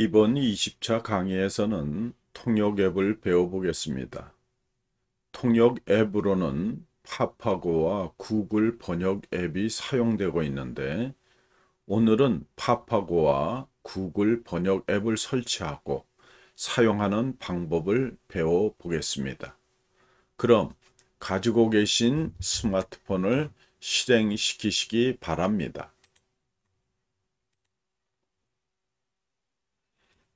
이번 20차 강의에서는 통역 앱을 배워보겠습니다. 통역 앱으로는 파파고와 구글 번역 앱이 사용되고 있는데 오늘은 파파고와 구글 번역 앱을 설치하고 사용하는 방법을 배워보겠습니다. 그럼 가지고 계신 스마트폰을 실행시키시기 바랍니다.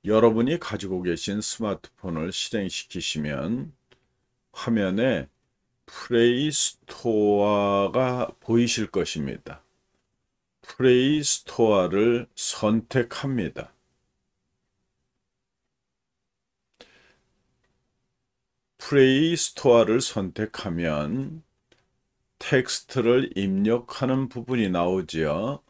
여러분이 가지고 계신 스마트폰을 실행시키시면 화면에 플레이 스토어가 보이실 것입니다. 플레이 스토어를 선택합니다. 플레이 스토어를 선택하면 텍스트를 입력하는 부분이 나오지요.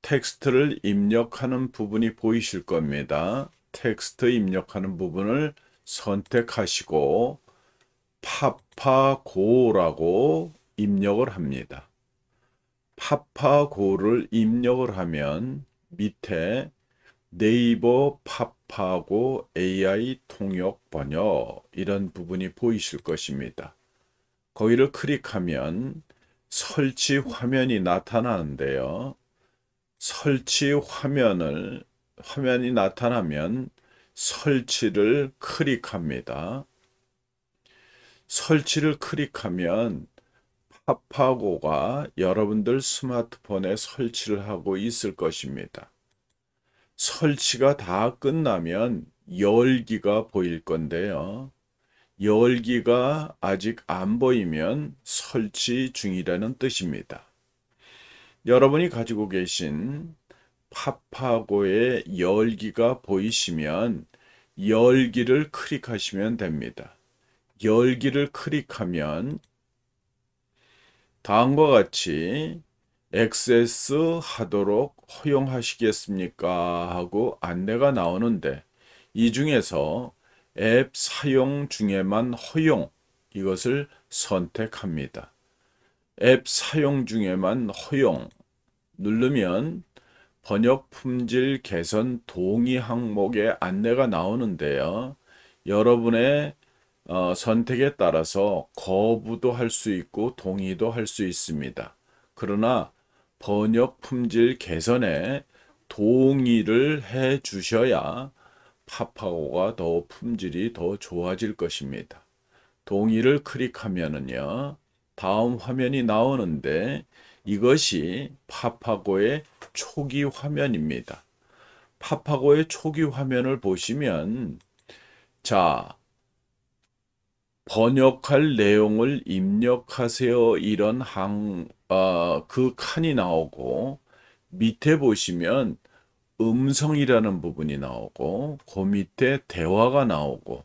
텍스트를 입력하는 부분이 보이실 겁니다. 텍스트 입력하는 부분을 선택하시고 파파고라고 입력을 합니다. 파파고를 입력을 하면 밑에 네이버 파파고 AI 통역 번역 이런 부분이 보이실 것입니다. 거기를 클릭하면 설치 화면이 나타나는데요. 설치 화면이 나타나면 설치를 클릭합니다. 설치를 클릭하면 파파고가 여러분들 스마트폰에 설치를 하고 있을 것입니다. 설치가 다 끝나면 열기가 보일 건데요. 열기가 아직 안 보이면 설치 중이라는 뜻입니다. 여러분이 가지고 계신 파파고의 열기가 보이시면 열기를 클릭하시면 됩니다. 열기를 클릭하면 다음과 같이 액세스 하도록 허용하시겠습니까? 하고 안내가 나오는데 이 중에서 앱 사용 중에만 허용 이것을 선택합니다. 앱 사용 중에만 허용 누르면 번역 품질 개선 동의 항목의 안내가 나오는데요. 여러분의 선택에 따라서 거부도 할 수 있고 동의도 할 수 있습니다. 그러나 번역 품질 개선에 동의를 해 주셔야 파파고가 더 품질이 더 좋아질 것입니다. 동의를 클릭하면은요, 다음 화면이 나오는데 이것이 파파고의 초기 화면입니다. 파파고의 초기 화면을 보시면 자, 번역할 내용을 입력하세요. 이런 그 칸이 나오고 밑에 보시면 음성이라는 부분이 나오고 그 밑에 대화가 나오고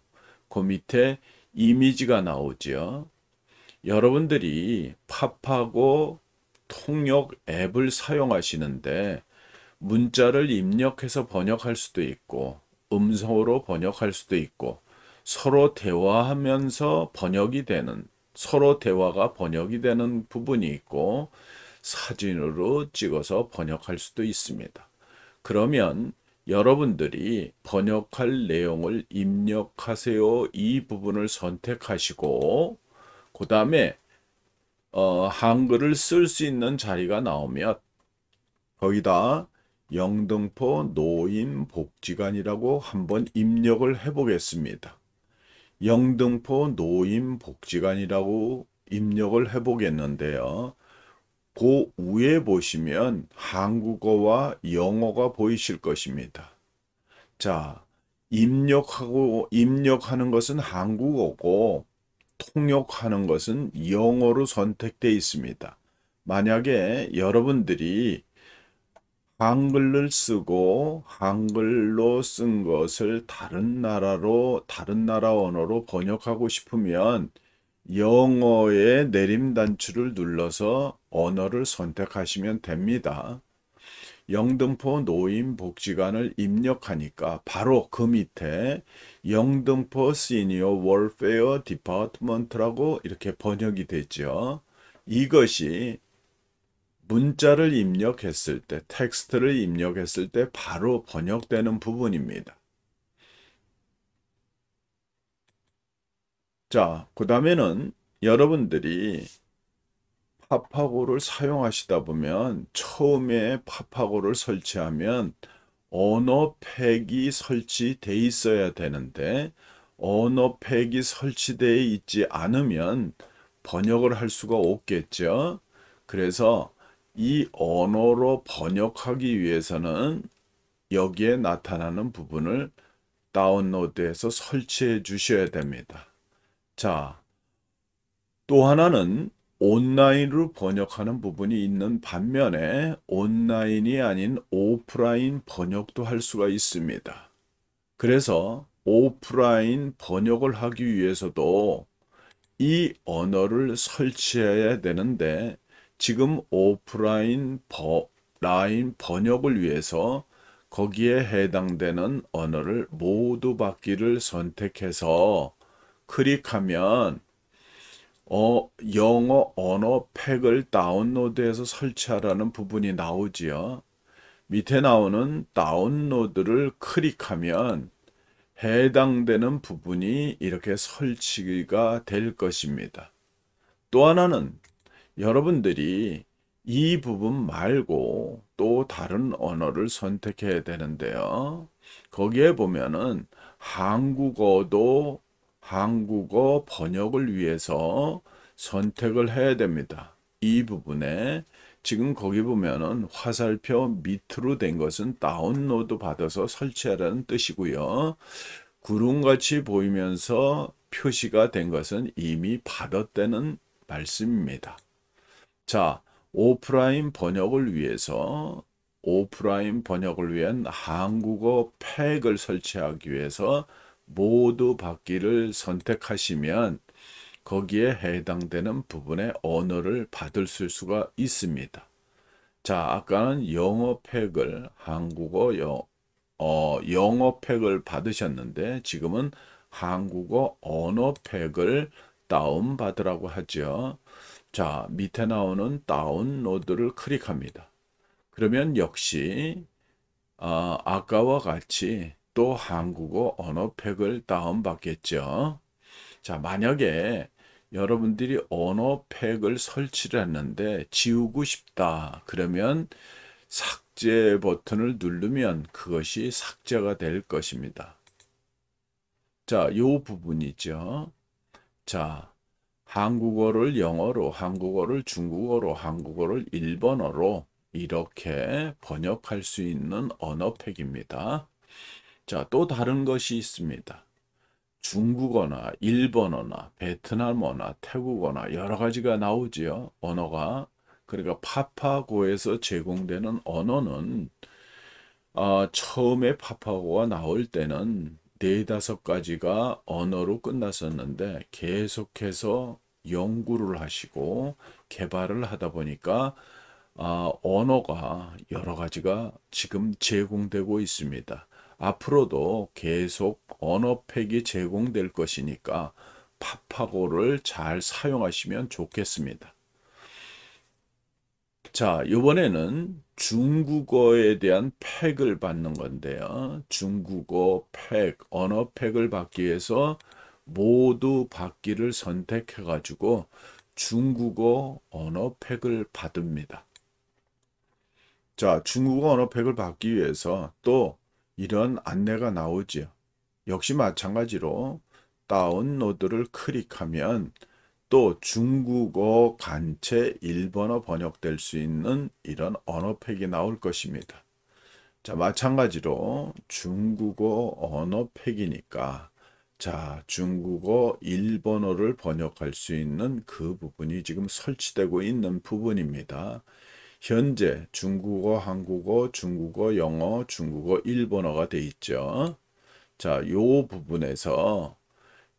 그 밑에 이미지가 나오죠. 여러분들이 파파고 통역 앱을 사용하시는데 문자를 입력해서 번역할 수도 있고 음성으로 번역할 수도 있고 서로 대화하면서 서로 대화가 번역이 되는 부분이 있고 사진으로 찍어서 번역할 수도 있습니다. 그러면 여러분들이 번역할 내용을 입력하세요. 이 부분을 선택하시고 그 다음에 한글을 쓸 수 있는 자리가 나오면 거기다 영등포 노인복지관이라고 한번 입력을 해 보겠습니다. 영등포 노인복지관이라고 입력을 해 보겠는데요. 그 위에 보시면 한국어와 영어가 보이실 것입니다. 자, 입력하는 것은 한국어고 통역하는 것은 영어로 선택되어 있습니다. 만약에 여러분들이 한글을 쓰고 한글로 쓴 것을 다른 나라 언어로 번역하고 싶으면 영어의 내림단추를 눌러서 언어를 선택하시면 됩니다. 영등포 노인복지관을 입력하니까 바로 그 밑에 영등포 시니어 월페어 디파트먼트라고 이렇게 번역이 되죠. 이것이 문자를 입력했을 때, 텍스트를 입력했을 때 바로 번역되는 부분입니다. 자, 그 다음에는 여러분들이 파파고를 사용하시다 보면 처음에 파파고를 설치하면 언어팩이 설치되어 있어야 되는데 언어팩이 설치되어 있지 않으면 번역을 할 수가 없겠죠. 그래서 이 언어로 번역하기 위해서는 여기에 나타나는 부분을 다운로드해서 설치해 주셔야 됩니다. 자, 또 하나는 온라인으로 번역하는 부분이 있는 반면에 온라인이 아닌 오프라인 번역도 할 수가 있습니다. 그래서 오프라인 번역을 하기 위해서도 이 언어를 설치해야 되는데 지금 오프라인 라인 번역을 위해서 거기에 해당되는 언어를 모두 받기를 선택해서 클릭하면 영어 언어 팩을 다운로드해서 설치하라는 부분이 나오지요. 밑에 나오는 다운로드를 클릭하면 해당되는 부분이 이렇게 설치가 될 것입니다. 또 하나는 여러분들이 이 부분 말고 또 다른 언어를 선택해야 되는데요. 거기에 보면은 한국어도 한국어 번역을 위해서 선택을 해야 됩니다. 이 부분에 지금 거기 보면은 화살표 밑으로 된 것은 다운로드 받아서 설치하라는 뜻이고요. 구름같이 보이면서 표시가 된 것은 이미 받았다는 말씀입니다. 자, 오프라인 번역을 위한 한국어 팩을 설치하기 위해서 모두 받기를 선택하시면 거기에 해당되는 부분의 언어를 받을 수가 있습니다. 자, 아까는 영어 팩을 영어 팩을 받으셨는데 지금은 한국어 언어 팩을 다운받으라고 하죠. 자, 밑에 나오는 다운로드를 클릭합니다. 그러면 역시 아까와 같이 또 한국어 언어팩을 다운받겠죠. 자, 만약에 여러분들이 언어팩을 설치를 했는데 지우고 싶다. 그러면 삭제 버튼을 누르면 그것이 삭제가 될 것입니다. 자, 요 부분이죠. 자, 한국어를 영어로, 한국어를 중국어로, 한국어를 일본어로 이렇게 번역할 수 있는 언어팩입니다. 자, 또 다른 것이 있습니다. 중국어나 일본어나 베트남어나 태국어나 여러 가지가 나오지요. 언어가. 그러니까 파파고에서 제공되는 언어는 처음에 파파고가 나올 때는 네다섯 가지가 언어로 끝났었는데 계속해서 연구를 하시고 개발을 하다 보니까 언어가 여러 가지가 지금 제공되고 있습니다. 앞으로도 계속 언어팩이 제공될 것이니까 파파고를 잘 사용하시면 좋겠습니다. 자, 이번에는 중국어에 대한 팩을 받는 건데요. 중국어 팩, 언어 팩을 받기 위해서 모두 받기를 선택해 가지고 중국어 언어 팩을 받습니다. 자, 중국어 언어 팩을 받기 위해서 또 이런 안내가 나오지요. 역시 마찬가지로 다운로드를 클릭하면 또 중국어 간체 일본어 번역될 수 있는 이런 언어팩이 나올 것입니다. 자, 마찬가지로 중국어 언어팩이니까 자, 중국어 일본어를 번역할 수 있는 그 부분이 지금 설치되고 있는 부분입니다. 현재 중국어, 한국어, 중국어, 영어, 중국어, 일본어가 돼 있죠. 자, 요 부분에서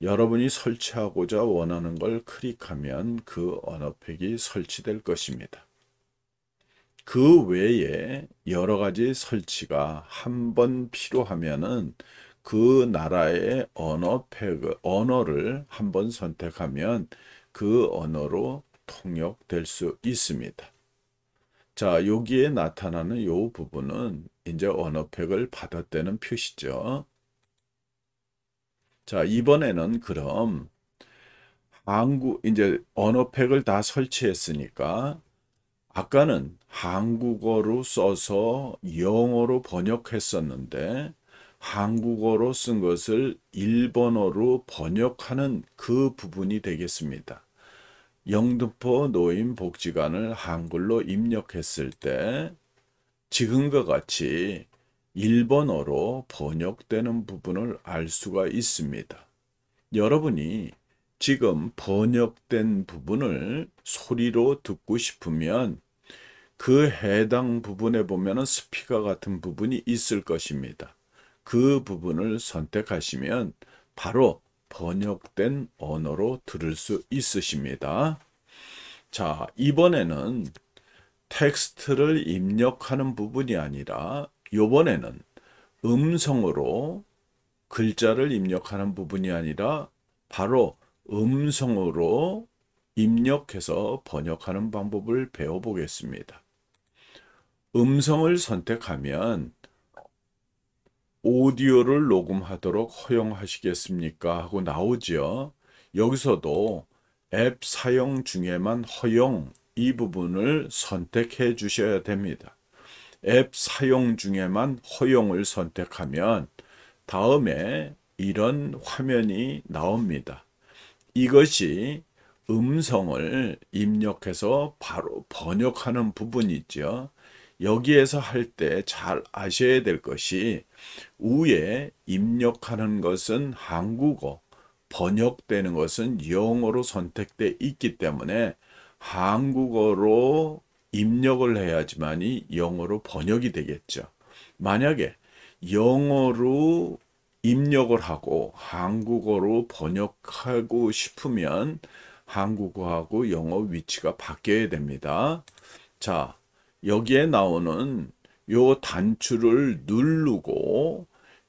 여러분이 설치하고자 원하는 걸 클릭하면 그 언어팩이 설치될 것입니다. 그 외에 여러 가지 설치가 한 번 필요하면은 그 나라의 언어를 한 번 선택하면 그 언어로 통역될 수 있습니다. 자, 여기에 나타나는 요 부분은 이제 언어팩을 받았다는 표시죠. 자, 이번에는 그럼 이제 언어팩을 다 설치했으니까 아까는 한국어로 써서 영어로 번역했었는데 한국어로 쓴 것을 일본어로 번역하는 그 부분이 되겠습니다. 영등포 노인복지관을 한글로 입력했을 때 지금과 같이 일본어로 번역되는 부분을 알 수가 있습니다. 여러분이 지금 번역된 부분을 소리로 듣고 싶으면 그 해당 부분에 보면 스피커 같은 부분이 있을 것입니다. 그 부분을 선택하시면 바로 번역된 언어로 들을 수 있으십니다. 자, 이번에는 텍스트를 입력하는 부분이 아니라 이번에는 음성으로 글자를 입력하는 부분이 아니라 바로 음성으로 입력해서 번역하는 방법을 배워보겠습니다. 음성을 선택하면 오디오를 녹음하도록 허용하시겠습니까? 하고 나오죠. 여기서도 앱 사용 중에만 허용 이 부분을 선택해 주셔야 됩니다. 앱 사용 중에만 허용을 선택하면 다음에 이런 화면이 나옵니다. 이것이 음성을 입력해서 바로 번역하는 부분이죠. 여기에서 할 때 잘 아셔야 될 것이 위에 입력하는 것은 한국어, 번역되는 것은 영어로 선택되어 있기 때문에 한국어로 입력을 해야지만이 영어로 번역이 되겠죠. 만약에 영어로 입력을 하고 한국어로 번역하고 싶으면 한국어하고 영어 위치가 바뀌어야 됩니다. 자, 여기에 나오는 요 단추를 누르고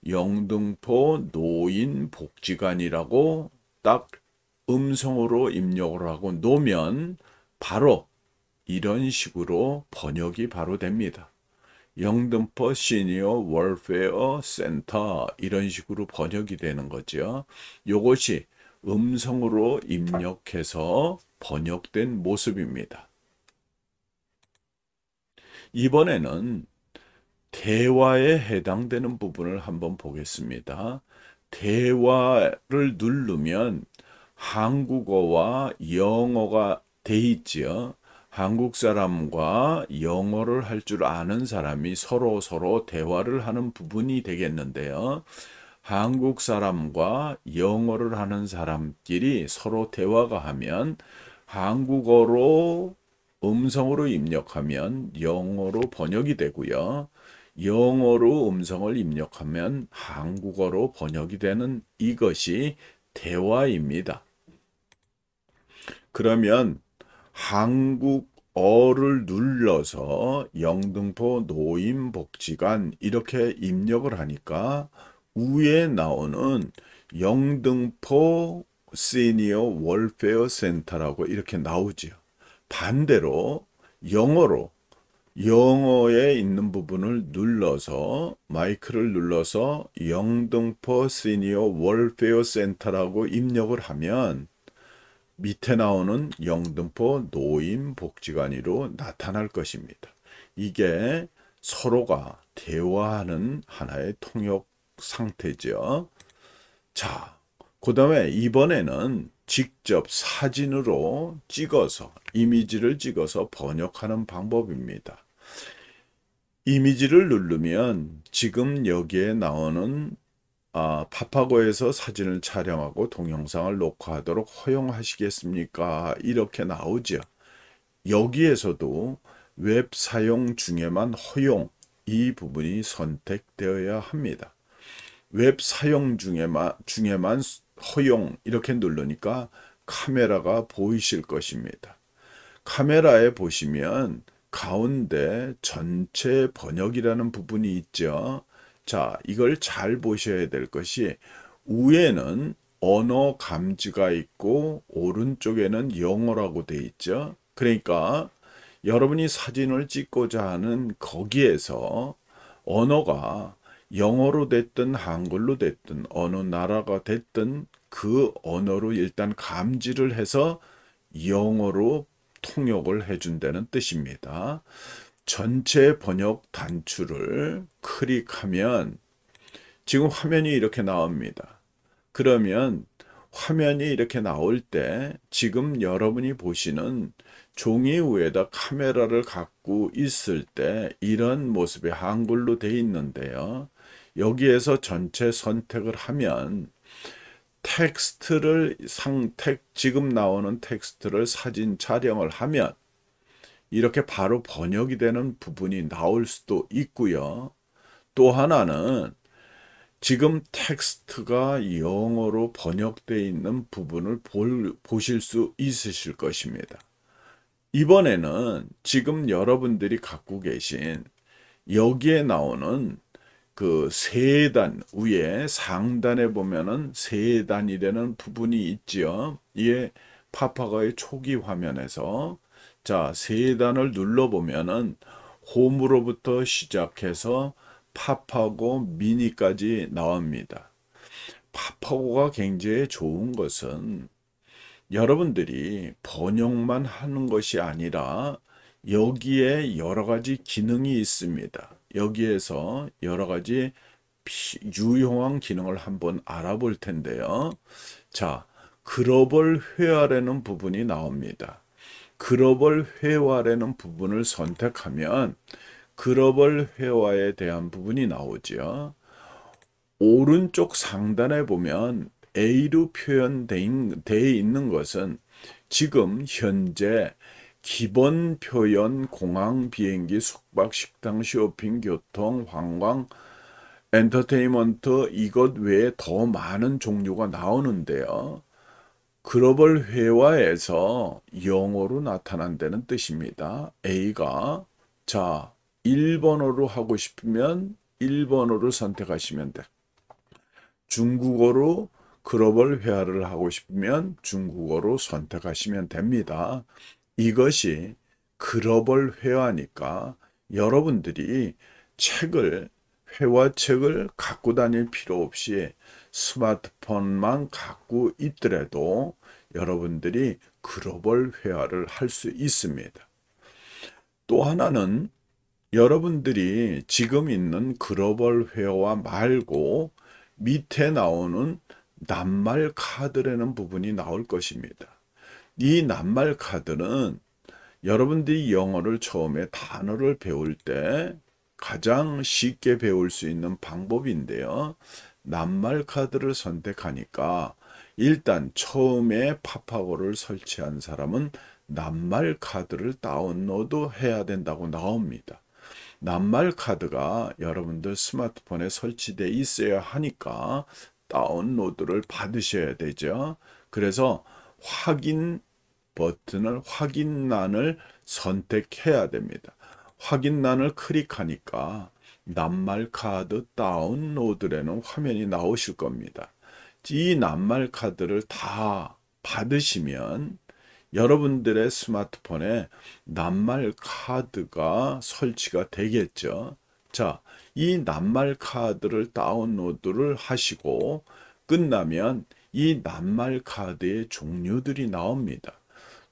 영등포 노인복지관이라고 딱 음성으로 입력을 하고 놓으면 바로 이런 식으로 번역이 바로 됩니다. 영등포 시니어 월페어 센터 이런 식으로 번역이 되는 거죠. 요것이 음성으로 입력해서 번역된 모습입니다. 이번에는 대화에 해당되는 부분을 한번 보겠습니다. 대화를 누르면 한국어와 영어가 돼 있지요. 한국 사람과 영어를 할 줄 아는 사람이 서로 대화를 하는 부분이 되겠는데요. 한국 사람과 영어를 하는 사람끼리 서로 대화가 하면 한국어로 음성으로 입력하면 영어로 번역이 되고요. 영어로 음성을 입력하면 한국어로 번역이 되는 이것이 대화입니다. 그러면 한국어를 눌러서 영등포 노인복지관 이렇게 입력을 하니까 위에 나오는 영등포 시니어 월페어 센터라고 이렇게 나오지요. 반대로 영어에 있는 부분을 눌러서 마이크를 눌러서 영등포 시니어 월페어 센터라고 입력을 하면 밑에 나오는 영등포 노인복지관으로 나타날 것입니다. 이게 서로가 대화하는 하나의 통역 상태죠. 자, 그 다음에 이번에는 직접 사진으로 찍어서 이미지를 찍어서 번역하는 방법입니다. 이미지를 누르면 지금 여기에 나오는 파파고에서 사진을 촬영하고 동영상을 녹화하도록 허용하시겠습니까? 이렇게 나오죠. 여기에서도 웹 사용 중에만 허용 이 부분이 선택되어야 합니다. 웹 사용 중에만 허용 이렇게 누르니까 카메라가 보이실 것입니다. 카메라에 보시면 가운데 전체 번역이라는 부분이 있죠. 자, 이걸 잘 보셔야 될 것이 위에는 언어 감지가 있고 오른쪽에는 영어라고 돼 있죠. 그러니까 여러분이 사진을 찍고자 하는 거기에서 언어가 영어로 됐든 한글로 됐든 어느 나라가 됐든 그 언어로 일단 감지를 해서 영어로 통역을 해준다는 뜻입니다. 전체 번역 단추를 클릭하면 지금 화면이 이렇게 나옵니다. 그러면 화면이 이렇게 나올 때 지금 여러분이 보시는 종이 위에다 카메라를 갖고 있을 때 이런 모습의 한글로 되어 있는데요. 여기에서 전체 선택을 하면 지금 나오는 텍스트를 사진 촬영을 하면 이렇게 바로 번역이 되는 부분이 나올 수도 있고요. 또 하나는 지금 텍스트가 영어로 번역되어 있는 부분을 보실 수 있으실 것입니다. 이번에는 지금 여러분들이 갖고 계신 여기에 나오는 그 세단 위에 상단에 보면은 세단이라는 부분이 있지요. 이게 파파고의 초기 화면에서 자, 세단을 눌러보면은 홈으로부터 시작해서 파파고 미니까지 나옵니다. 파파고가 굉장히 좋은 것은 여러분들이 번역만 하는 것이 아니라 여기에 여러 가지 기능이 있습니다. 여기에서 여러 가지 유용한 기능을 한번 알아볼 텐데요. 자, 글로벌 회화라는 부분이 나옵니다. 글로벌 회화라는 부분을 선택하면 글로벌 회화에 대한 부분이 나오죠. 오른쪽 상단에 보면 A로 표현되어 있는 것은 지금 현재 기본 표현, 공항, 비행기, 숙박, 식당, 쇼핑, 교통, 관광, 엔터테인먼트 이것 외에 더 많은 종류가 나오는데요. 글로벌 회화에서 영어로 나타난다는 뜻입니다. A가 자, 일본어로 하고 싶으면 일본어를 선택하시면 돼. 중국어로 글로벌 회화를 하고 싶으면 중국어로 선택하시면 됩니다. 이것이 글로벌 회화니까 여러분들이 회화책을 갖고 다닐 필요 없이 스마트폰만 갖고 있더라도 여러분들이 글로벌 회화를 할 수 있습니다. 또 하나는 여러분들이 지금 있는 글로벌 회화 말고 밑에 나오는 낱말 카드라는 부분이 나올 것입니다. 이 낱말 카드는 여러분들이 영어를 처음에 단어를 배울 때 가장 쉽게 배울 수 있는 방법인데요. 낱말 카드를 선택하니까 일단 처음에 파파고를 설치한 사람은 낱말 카드를 다운로드 해야 된다고 나옵니다. 낱말 카드가 여러분들 스마트폰에 설치되어 있어야 하니까 다운로드를 받으셔야 되죠. 그래서 확인란을 선택해야 됩니다. 확인란을 클릭하니까 낱말 카드 다운로드라는 화면이 나오실 겁니다. 이 낱말 카드를 다 받으시면 여러분들의 스마트폰에 낱말 카드가 설치가 되겠죠. 자, 이 낱말 카드를 다운로드를 하시고 끝나면 이 낱말 카드의 종류들이 나옵니다.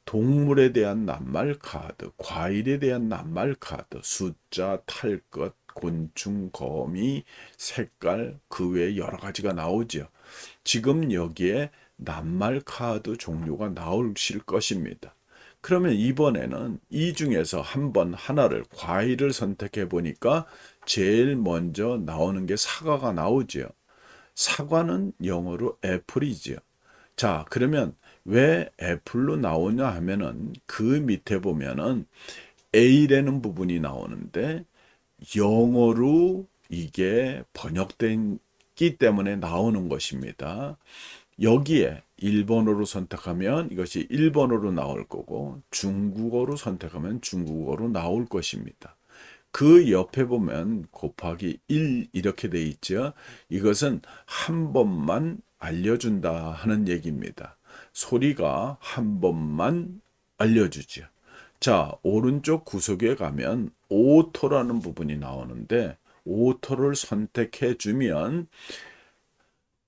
동물에 대한 낱말 카드, 과일에 대한 낱말 카드, 숫자, 탈 것, 곤충, 거미, 색깔, 그 외에 여러 가지가 나오죠. 지금 여기에 낱말 카드 종류가 나오실 것입니다. 그러면 이번에는 이 중에서 하나를 과일을 선택해 보니까 제일 먼저 나오는 게 사과가 나오죠. 사과는 영어로 애플이죠. 자, 그러면 왜 애플로 나오냐 하면은 그 밑에 보면은 A라는 부분이 나오는데 영어로 이게 번역됐기 때문에 나오는 것입니다. 여기에 일본어로 선택하면 이것이 일본어로 나올 거고 중국어로 선택하면 중국어로 나올 것입니다. 그 옆에 보면 곱하기 1 이렇게 돼 있죠. 이것은 한 번만 알려준다 하는 얘기입니다. 소리가 한 번만 알려주죠. 자, 오른쪽 구석에 가면 오토라는 부분이 나오는데 오토를 선택해 주면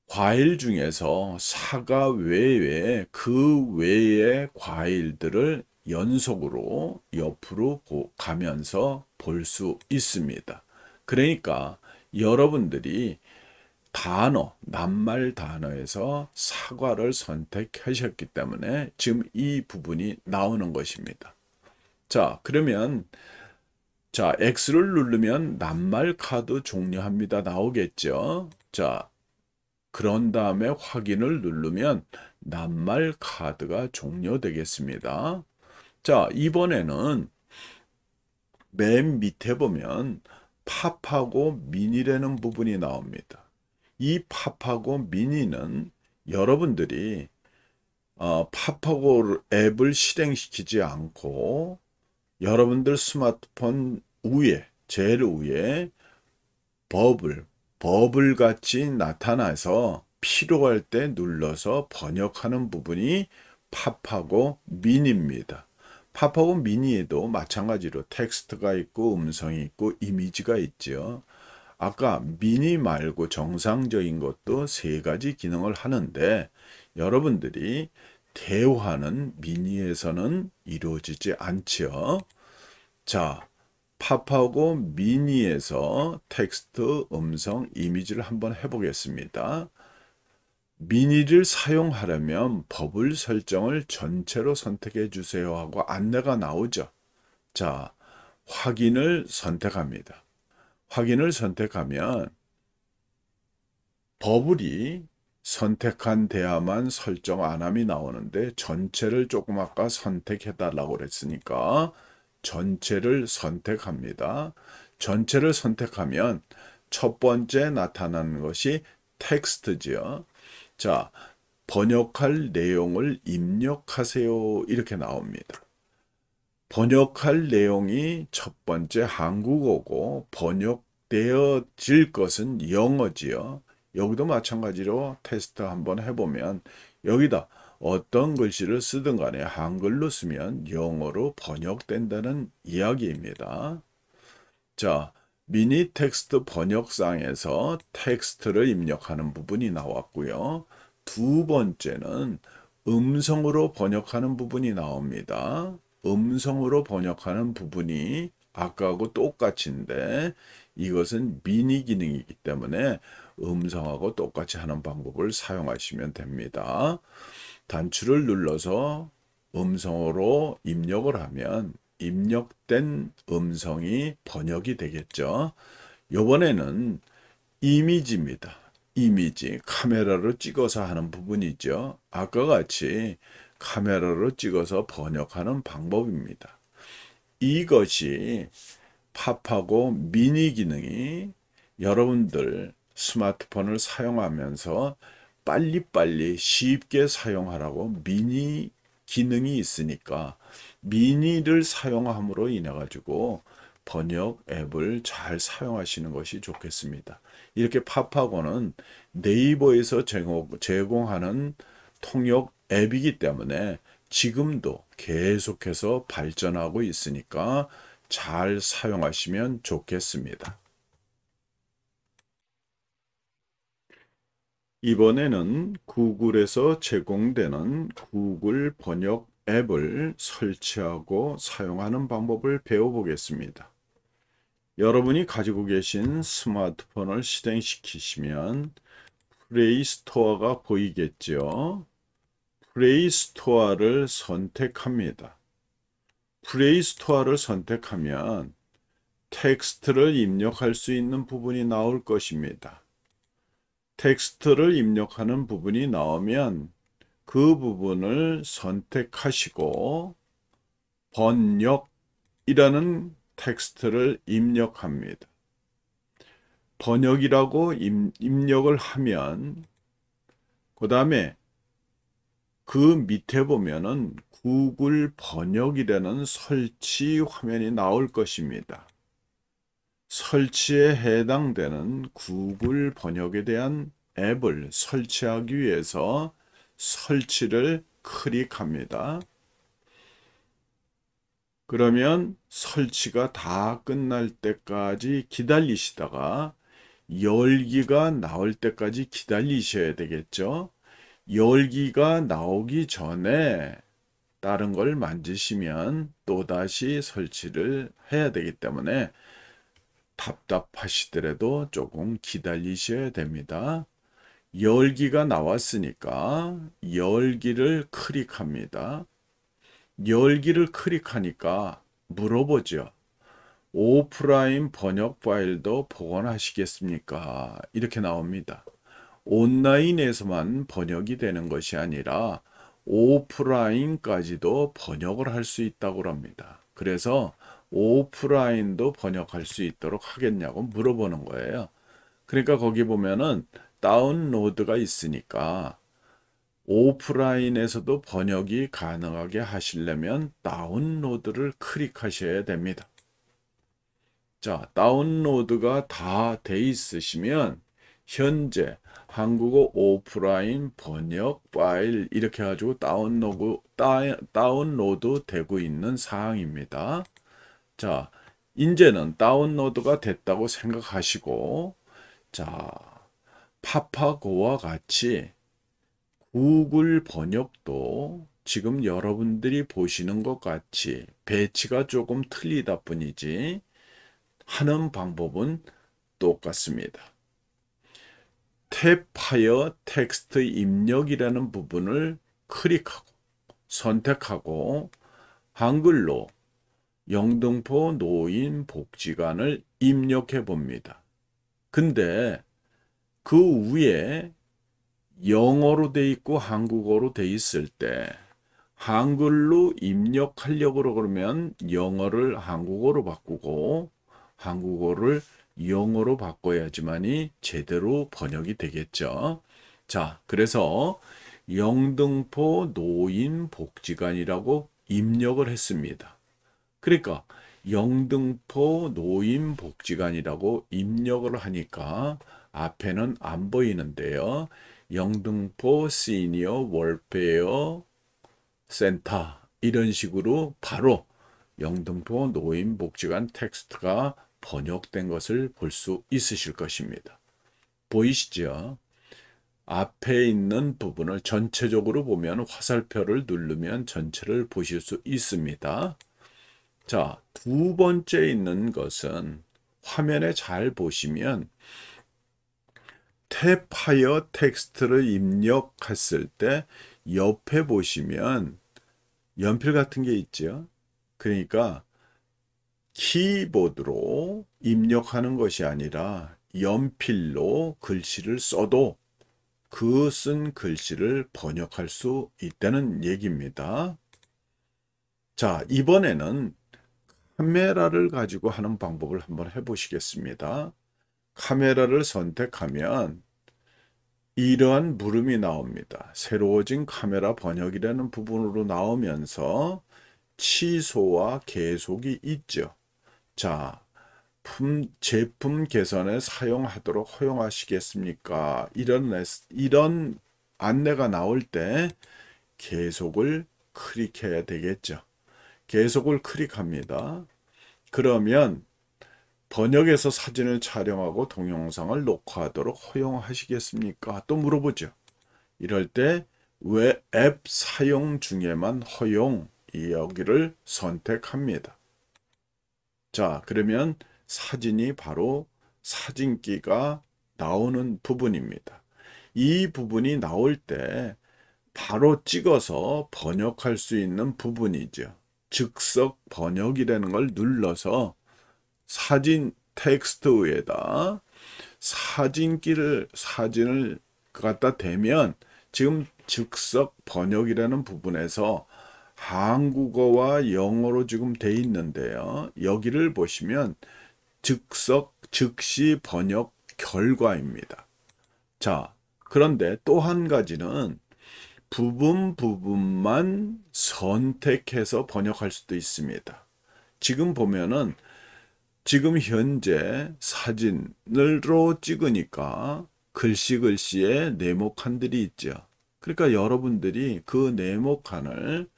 과일 중에서 사과 외에 그 외의 과일들을 연속으로 옆으로 가면서 볼 수 있습니다. 그러니까 여러분들이 낱말 단어에서 사과를 선택하셨기 때문에 지금 이 부분이 나오는 것입니다. 자, 그러면 자, X를 누르면 낱말 카드 종료합니다. 나오겠죠? 자, 그런 다음에 확인을 누르면 낱말 카드가 종료되겠습니다. 자, 이번에는 맨 밑에 보면 팝하고 미니라는 부분이 나옵니다. 이 팝하고 미니는 여러분들이 팝하고 앱을 실행시키지 않고 여러분들 스마트폰 위에 제일 위에 버블 같이 나타나서 필요할 때 눌러서 번역하는 부분이 팝하고 미니입니다. 팝하고 미니에도 마찬가지로 텍스트가 있고 음성이 있고 이미지가 있죠. 아까 미니 말고 정상적인 것도 세 가지 기능을 하는데 여러분들이 대화는 미니에서는 이루어지지 않죠. 자, 팝하고 미니에서 텍스트, 음성, 이미지를 한번 해보겠습니다. 미니를 사용하려면 버블 설정을 전체로 선택해 주세요 하고 안내가 나오죠. 자, 확인을 선택합니다. 확인을 선택하면 버블이 선택한 대화만 설정 안함이 나오는데 전체를 조금 아까 선택해 달라고 그랬으니까 전체를 선택합니다. 전체를 선택하면 첫 번째 나타나는 것이 텍스트지요. 자, 번역할 내용을 입력하세요. 이렇게 나옵니다. 번역할 내용이 첫 번째 한국어고 번역되어질 것은 영어지요. 여기도 마찬가지로 테스트 한번 해보면 여기다 어떤 글씨를 쓰든 간에 한글로 쓰면 영어로 번역된다는 이야기입니다. 자, 미니 텍스트 번역상에서 텍스트를 입력하는 부분이 나왔고요. 두 번째는 음성으로 번역하는 부분이 나옵니다. 음성으로 번역하는 부분이 아까하고 똑같은데 이것은 미니 기능이기 때문에 음성하고 똑같이 하는 방법을 사용하시면 됩니다. 단추를 눌러서 음성으로 입력을 하면 입력된 음성이 번역이 되겠죠. 이번에는 이미지입니다. 이미지, 카메라로 찍어서 하는 부분이죠. 아까 같이 카메라로 찍어서 번역하는 방법입니다. 이것이 팝하고 미니 기능이 여러분들 스마트폰을 사용하면서 빨리빨리 쉽게 사용하라고 미니 기능이 있으니까 미니를 사용함으로 인해 가지고 번역 앱을 잘 사용하시는 것이 좋겠습니다. 이렇게 팝하고는 네이버에서 제공하는 통역 앱이기 때문에 지금도 계속해서 발전하고 있으니까 잘 사용하시면 좋겠습니다. 이번에는 구글에서 제공되는 구글 번역 앱을 설치하고 사용하는 방법을 배워보겠습니다. 여러분이 가지고 계신 스마트폰을 실행시키시면 플레이 스토어가 보이겠죠. 플레이 스토어를 선택합니다. 플레이 스토어를 선택하면 텍스트를 입력할 수 있는 부분이 나올 것입니다. 텍스트를 입력하는 부분이 나오면 그 부분을 선택하시고 번역이라는 텍스트를 입력합니다. 번역이라고 입력을 하면 그 다음에 그 밑에 보면은 구글 번역이라는 설치 화면이 나올 것입니다. 설치에 해당되는 구글 번역에 대한 앱을 설치하기 위해서 설치를 클릭합니다. 그러면 설치가 다 끝날 때까지 기다리시다가 열기가 나올 때까지 기다리셔야 되겠죠. 열기가 나오기 전에 다른 걸 만지시면 또다시 설치를 해야 되기 때문에 답답하시더라도 조금 기다리셔야 됩니다. 열기가 나왔으니까 열기를 클릭합니다. 열기를 클릭하니까 물어보죠. 오프라인 번역 파일도 복원하시겠습니까? 이렇게 나옵니다. 온라인에서만 번역이 되는 것이 아니라 오프라인까지도 번역을 할 수 있다고 합니다. 그래서 오프라인도 번역할 수 있도록 하겠냐고 물어보는 거예요. 그러니까 거기 보면은 다운로드가 있으니까 오프라인에서도 번역이 가능하게 하시려면 다운로드를 클릭하셔야 됩니다. 자, 다운로드가 다 돼 있으시면 현재 한국어 오프라인 번역 파일 이렇게 해가지고 다운로드 되고 있는 사항입니다. 자, 이제는 다운로드가 됐다고 생각하시고, 자, 파파고와 같이 구글 번역도 지금 여러분들이 보시는 것 같이 배치가 조금 틀리다 뿐이지 하는 방법은 똑같습니다. 탭하여 텍스트 입력이라는 부분을 클릭하고 선택하고 한글로 영등포 노인복지관을 입력해 봅니다. 근데 그 위에 영어로 돼 있고 한국어로 돼 있을 때 한글로 입력하려고 그러면 영어를 한국어로 바꾸고 한국어를 영어로 바꿔야지만이 제대로 번역이 되겠죠. 자, 그래서 영등포 노인복지관이라고 입력을 했습니다. 그러니까 영등포 노인복지관이라고 입력을 하니까 앞에는 안 보이는데요. 영등포 시니어 월페어 센터 이런 식으로 바로 영등포 노인복지관 텍스트가 번역된 것을 볼 수 있으실 것입니다. 보이시죠? 앞에 있는 부분을 전체적으로 보면 화살표를 누르면 전체를 보실 수 있습니다. 자, 두 번째 있는 것은 화면에 잘 보시면 탭하여 텍스트를 입력했을 때 옆에 보시면 연필 같은 게 있죠. 그러니까 키보드로 입력하는 것이 아니라 연필로 글씨를 써도 그 쓴 글씨를 번역할 수 있다는 얘기입니다. 자, 이번에는 카메라를 가지고 하는 방법을 한번 해보시겠습니다. 카메라를 선택하면 이러한 물음이 나옵니다. 새로워진 카메라 번역이라는 부분으로 나오면서 취소와 계속이 있죠. 자, 제품 개선에 사용하도록 허용하시겠습니까? 이런 안내가 나올 때 계속을 클릭해야 되겠죠. 계속을 클릭합니다. 그러면 번역에서 사진을 촬영하고 동영상을 녹화하도록 허용하시겠습니까? 또 물어보죠. 이럴 때 왜 앱 사용 중에만 허용 여기를 선택합니다. 자, 그러면 사진이 바로 사진기가 나오는 부분입니다. 이 부분이 나올 때 바로 찍어서 번역할 수 있는 부분이죠. 즉석 번역이라는 걸 눌러서 사진 텍스트 위에다 사진을 갖다 대면 지금 즉석 번역이라는 부분에서 한국어와 영어로 지금 돼 있는데요. 여기를 보시면 즉시 번역 결과입니다. 자, 그런데 또 한 가지는 부분만 선택해서 번역할 수도 있습니다. 지금 보면은 지금 현재 사진으로 찍으니까 글씨에 네모칸들이 있죠. 그러니까 여러분들이 그 네모칸을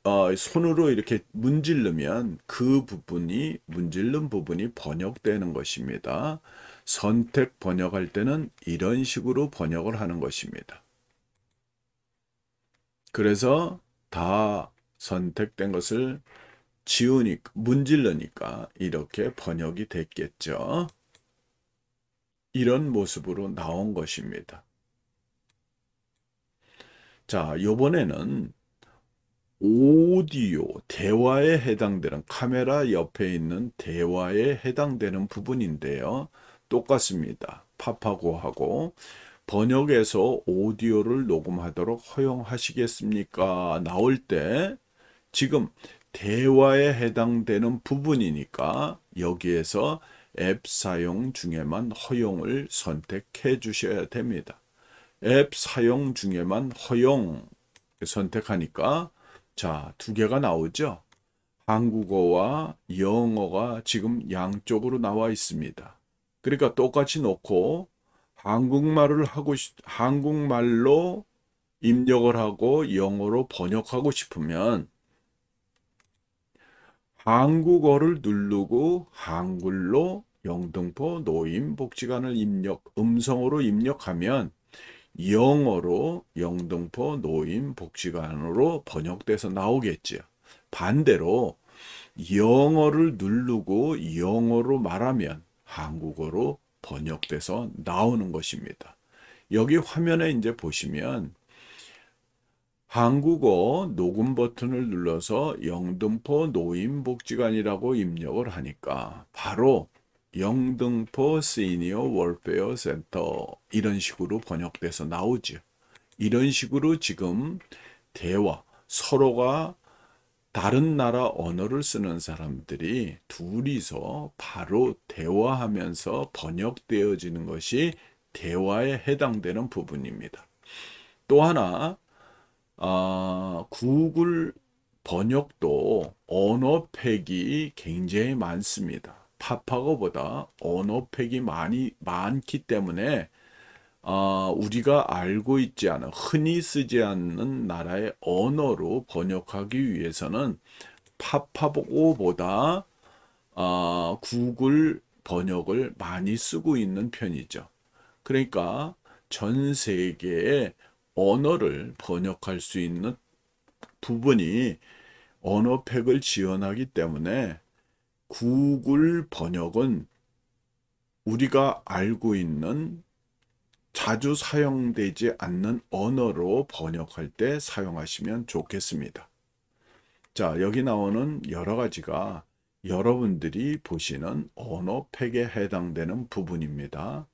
손으로 이렇게 문지르면 그 부분이 문지른 부분이 번역되는 것입니다. 선택 번역할 때는 이런 식으로 번역을 하는 것입니다. 그래서 다 선택된 것을 지우니까 문지르니까 이렇게 번역이 됐겠죠. 이런 모습으로 나온 것입니다. 자, 요번에는 오디오, 대화에 해당되는 카메라 옆에 있는 대화에 해당되는 부분인데요. 똑같습니다. 팝하고하고 번역에서 오디오를 녹음하도록 허용하시겠습니까? 나올 때 지금 대화에 해당되는 부분이니까 여기에서 앱 사용 중에만 허용을 선택해 주셔야 됩니다. 앱 사용 중에만 허용 선택하니까 자, 두 개가 나오죠. 한국어와 영어가 지금 양쪽으로 나와 있습니다. 그러니까 똑같이 놓고 한국말로 입력을 하고 영어로 번역하고 싶으면 한국어를 누르고 한글로 영등포 노인복지관을 음성으로 입력하면 영어로 영등포 노인복지관으로 번역돼서 나오겠죠. 반대로 영어를 누르고 영어로 말하면 한국어로 번역돼서 나오는 것입니다. 여기 화면에 이제 보시면 한국어 녹음 버튼을 눌러서 영등포 노인복지관이라고 입력을 하니까 바로 영등포 시니어 월페어 센터 이런 식으로 번역돼서 나오죠. 이런 식으로 지금 대화, 서로가 다른 나라 언어를 쓰는 사람들이 둘이서 바로 대화하면서 번역되어지는 것이 대화에 해당되는 부분입니다. 또 하나 구글 번역도 언어팩이 굉장히 많습니다. 팝하고보다 언어팩이 많기 때문에 우리가 알고 있지 않은 흔히 쓰지 않는 나라의 언어로 번역하기 위해서는 팝하고보다 구글 번역을 많이 쓰고 있는 편이죠. 그러니까 전 세계의 언어를 번역할 수 있는 부분이 언어팩을 지원하기 때문에 구글 번역은 우리가 알고 있는 자주 사용되지 않는 언어로 번역할 때 사용하시면 좋겠습니다. 자, 여기 나오는 여러 가지가 여러분들이 보시는 언어팩에 해당되는 부분입니다.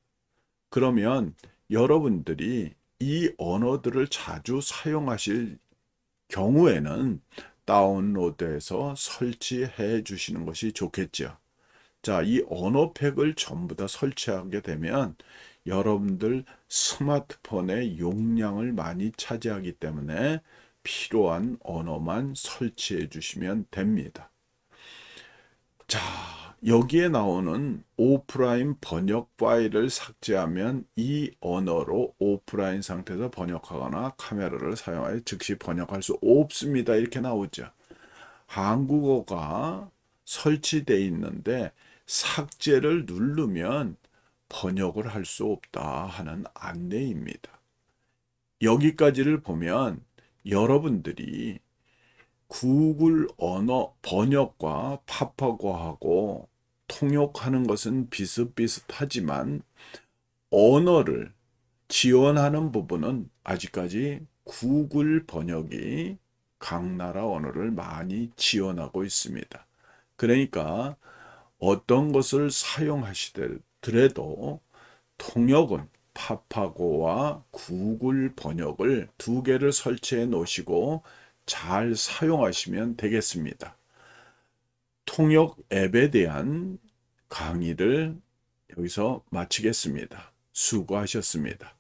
그러면 여러분들이 이 언어들을 자주 사용하실 경우에는 다운로드해서 설치해 주시는 것이 좋겠죠. 자, 이 언어팩을 전부 다 설치하게 되면 여러분들 스마트폰의 용량을 많이 차지하기 때문에 필요한 언어만 설치해 주시면 됩니다. 자, 여기에 나오는 오프라인 번역 파일을 삭제하면 이 언어로 오프라인 상태에서 번역하거나 카메라를 사용하여 즉시 번역할 수 없습니다. 이렇게 나오죠. 한국어가 설치되어 있는데 삭제를 누르면 번역을 할 수 없다 하는 안내입니다. 여기까지를 보면 여러분들이 구글 언어 번역과 팝하고하고 통역하는 것은 비슷비슷하지만 언어를 지원하는 부분은 아직까지 구글 번역이 각 나라 언어를 많이 지원하고 있습니다. 그러니까 어떤 것을 사용하시더라도 통역은 팝하고와 구글 번역을 두 개를 설치해 놓으시고 잘 사용하시면 되겠습니다. 통역 앱에 대한 강의를 여기서 마치겠습니다. 수고하셨습니다.